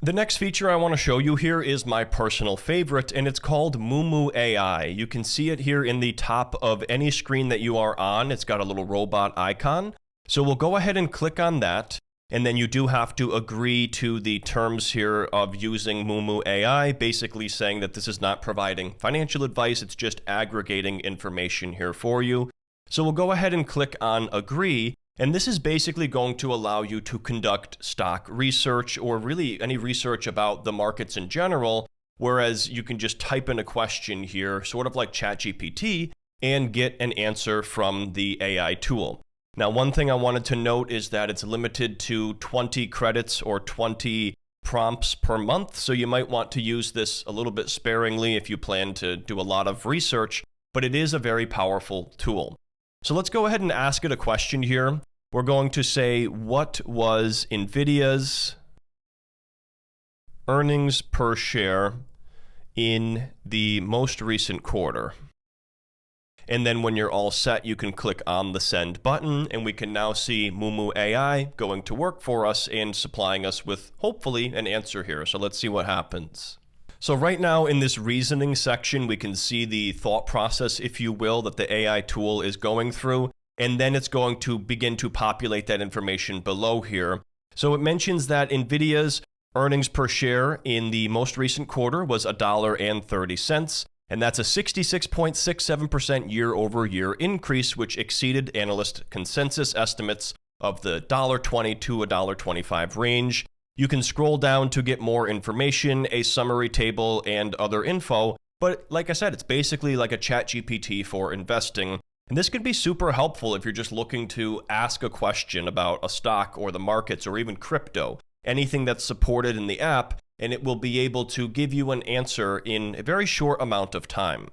The next feature I want to show you here is my personal favorite, and it's called Moomoo AI. You can see it here in the top of any screen that you are on. It's got a little robot icon. So we'll go ahead and click on that, and then you do have to agree to the terms here of using Moomoo AI, basically saying that this is not providing financial advice, it's just aggregating information here for you. So we'll go ahead and click on agree. And this is basically going to allow you to conduct stock research or really any research about the markets in general, whereas you can just type in a question here, sort of like ChatGPT, and get an answer from the AI tool. Now, one thing I wanted to note is that it's limited to 20 credits or 20 prompts per month, so you might want to use this a little bit sparingly if you plan to do a lot of research, but it is a very powerful tool. So let's go ahead and ask it a question here. We're going to say, what was NVIDIA's earnings per share in the most recent quarter? And then when you're all set, you can click on the send button, and we can now see Moomoo AI going to work for us and supplying us with, hopefully, an answer here. So let's see what happens. So right now in this reasoning section, we can see the thought process, if you will, that the AI tool is going through, and then it's going to begin to populate that information below here. So it mentions that NVIDIA's earnings per share in the most recent quarter was $1.30, and that's a 66.67% year-over-year increase, which exceeded analyst consensus estimates of the $1.20 to $1.25 range. You can scroll down to get more information, a summary table, and other info. But like I said, it's basically like a ChatGPT for investing. And this can be super helpful if you're just looking to ask a question about a stock or the markets or even crypto, anything that's supported in the app, and it will be able to give you an answer in a very short amount of time.